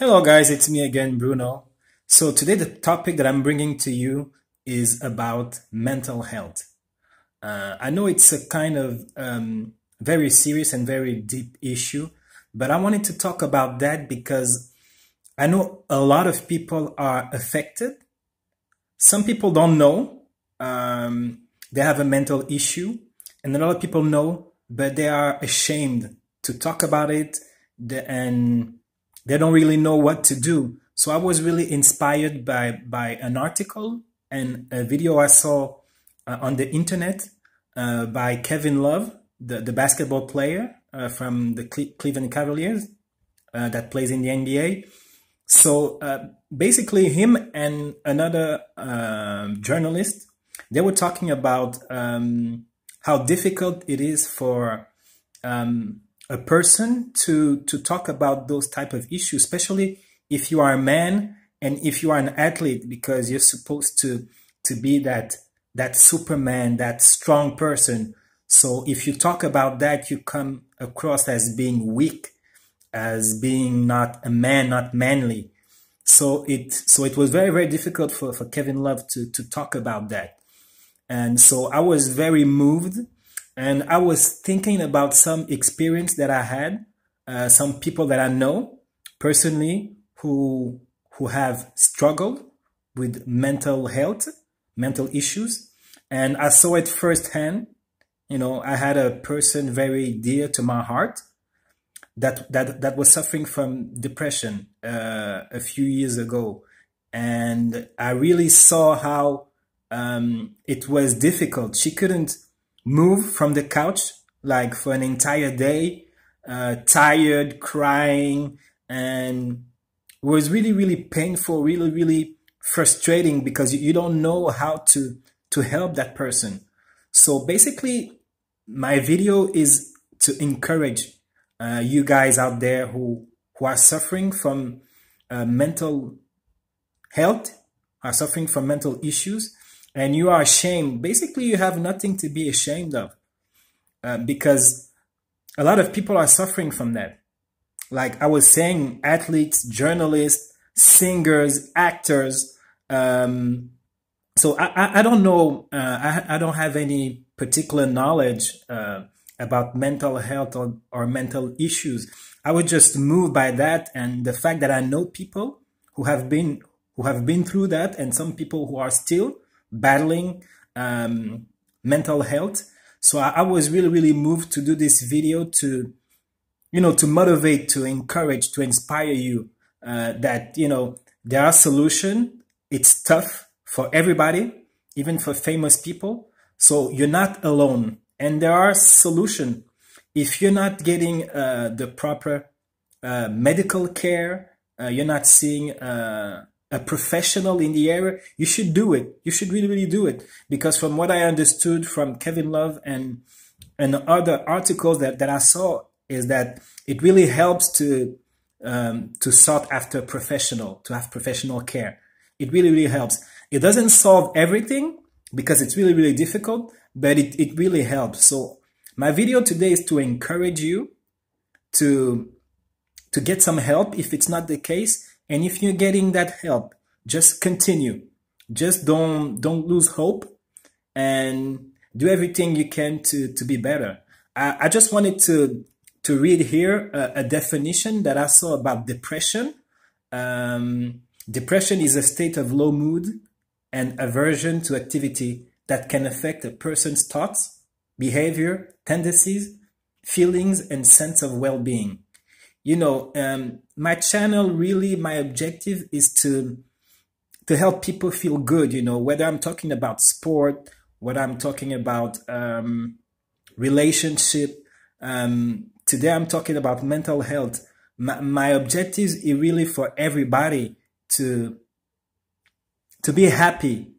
Hello guys, it's me again, Bruno. So today the topic that I'm bringing to you is about mental health. I know it's a kind of very serious and very deep issue, but I wanted to talk about that because I know a lot of people are affected. Some people don't know they have a mental issue, and a lot of people know, but they are ashamed to talk about it, and they don't really know what to do. So I was really inspired by an article and a video I saw on the internet by Kevin Love, the basketball player from the Cleveland Cavaliers that plays in the NBA. So basically him and another journalist, they were talking about how difficult it is for a person to talk about those type of issues, especially if you are a man and if you are an athlete, because you're supposed to be that Superman, that strong person. So if you talk about that, you come across as being weak, as being not a man, not manly. So it was very, very difficult for Kevin Love to talk about that. And so I was very moved. And I was thinking about some experience that I had, some people that I know personally who have struggled with mental health, mental issues. And I saw it firsthand. You know, I had a person very dear to my heart that was suffering from depression a few years ago. And I really saw how it was difficult. She couldn't move from the couch like for an entire day, tired, crying, and it was really, really painful, really, really frustrating because you don't know how to help that person. So basically, my video is to encourage you guys out there who are suffering from mental health, are suffering from mental issues, and you are ashamed. Basically, you have nothing to be ashamed of because a lot of people are suffering from that. Like I was saying, athletes, journalists, singers, actors. So I don't know. I don't have any particular knowledge about mental health or mental issues. I was just moved by that and the fact that I know people who have been through that, and some people who are still battling mental health. So I was really, really moved to do this video to, to motivate, to encourage, to inspire you that, there are solutions. It's tough for everybody, even for famous people. So you're not alone, and there are solutions. If you're not getting the proper medical care, you're not seeing a professional in the area, you should do it. You should really, really do it. Because from what I understood from Kevin Love and other articles that I saw is that it really helps to sought after professional, to have professional care. It really, really helps. It doesn't solve everything because it's really, really difficult, but it really helps. So my video today is to encourage you to get some help if it's not the case. And if you're getting that help, just continue. Just don't lose hope and do everything you can to be better. I just wanted to read here a definition that I saw about depression. Depression is a state of low mood and aversion to activity that can affect a person's thoughts, behavior, tendencies, feelings, and sense of well-being. My channel, really, my objective is to help people feel good, whether I'm talking about sport, whether I'm talking about relationship. Today I'm talking about mental health. My objective is really for everybody to be happy,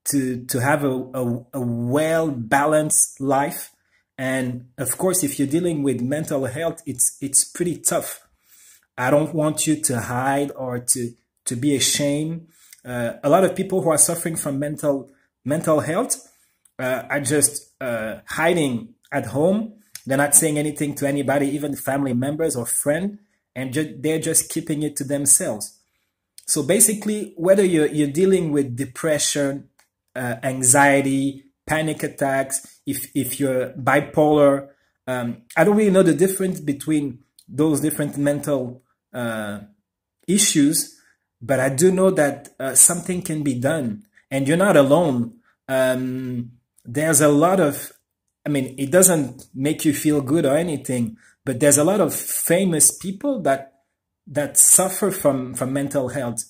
to have a well-balanced life. And of course, if you're dealing with mental health, it's pretty tough. I don't want you to hide or to be ashamed. A lot of people who are suffering from mental health are just hiding at home. They're not saying anything to anybody, even family members or friends. and they're just keeping it to themselves. So basically, whether you're dealing with depression, anxiety, panic attacks, if you're bipolar, I don't really know the difference between those different mental issues, but I do know that something can be done, and you're not alone. There's a lot of, I mean, it doesn't make you feel good or anything, but there's a lot of famous people that suffer from mental health.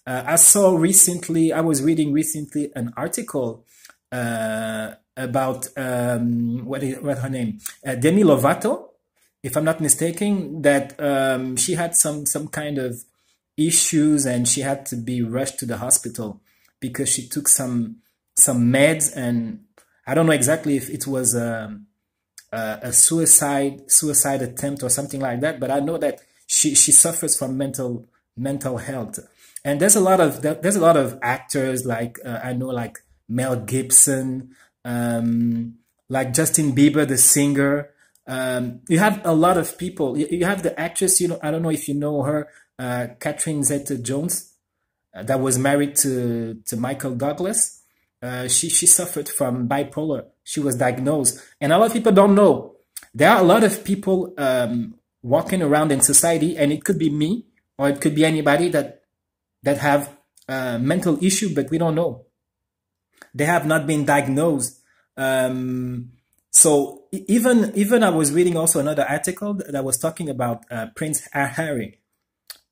I was reading recently an article about what her name, Demi Lovato, if I'm not mistaken, that she had some kind of issues and she had to be rushed to the hospital because she took some meds, and I don't know exactly if it was a suicide attempt or something like that, but I know that she suffers from mental health. And there's a lot of actors like I know, like Mel Gibson, like Justin Bieber, the singer. You have a lot of people. You have the actress, I don't know if you know her, Catherine Zeta-Jones, that was married to Michael Douglas. She suffered from bipolar. She was diagnosed, and a lot of people don't know. There are a lot of people walking around in society, and it could be me or it could be anybody that have mental issue, but we don't know. They have not been diagnosed. So even I was reading also another article that was talking about Prince Harry,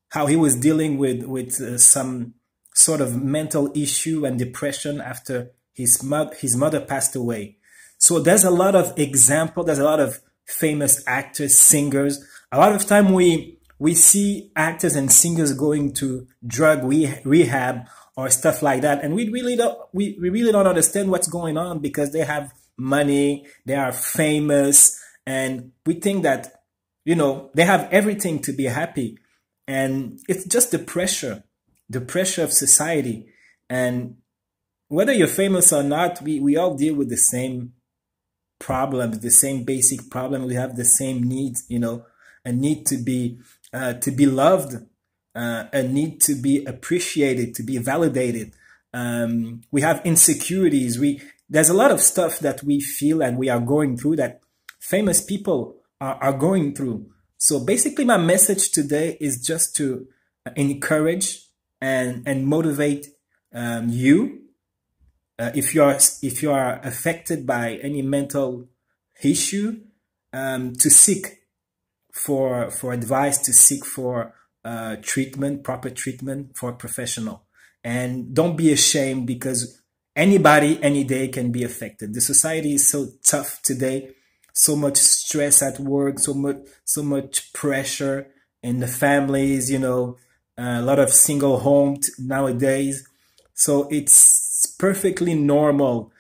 how he was dealing with some sort of mental issue and depression after his mother passed away. So there's a lot of example. There's a lot of famous actors, singers. A lot of time we see actors and singers going to drug rehab or stuff like that, and we really don't understand what's going on, because they have money, they are famous, and we think that they have everything to be happy, and it's just the pressure of society. And whether you're famous or not, we all deal with the same problems, the same basic problem. We have the same needs, a need to be loved, a need to be appreciated, to be validated. We have insecurities. There's a lot of stuff that we feel and we are going through that famous people are going through. So basically, my message today is just to encourage and motivate you. If you are affected by any mental issue, to seek for advice, to seek for treatment, proper treatment for a professional. And don't be ashamed, because anybody, any day can be affected. The society is so tough today, so much stress at work, so much pressure in the families, a lot of single homes nowadays. So it's perfectly normal.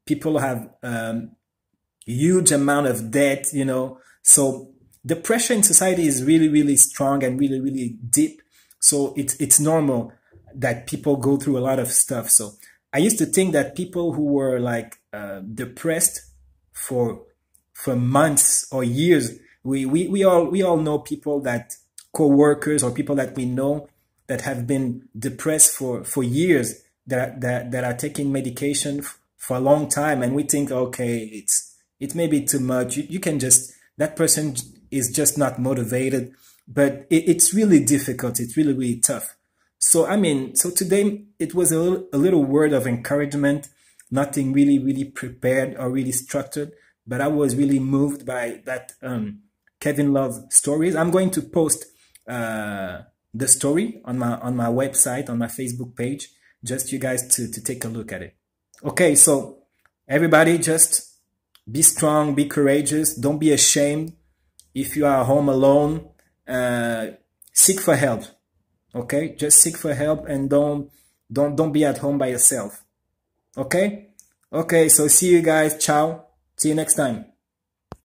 People have huge amount of debt, so the pressure in society is really, really strong and really, really deep. So it's normal that people go through a lot of stuff. So I used to think that people who were like depressed for months or years, we all know people, that co-workers or people that we know that have been depressed for years, that are taking medication for a long time, and we think, okay, it may be too much. You can just, that person is just not motivated, but it's really difficult. It's really, really tough. So, so today it was a little word of encouragement, nothing really, really prepared or really structured, but I was really moved by that Kevin Love stories. I'm going to post the story on my website, on my Facebook page, just you guys to take a look at it. Okay, so everybody, just be strong, be courageous, don't be ashamed. If you are home alone, seek for help. Okay, just seek for help, and don't be at home by yourself. Okay, so see you guys. Ciao. See you next time.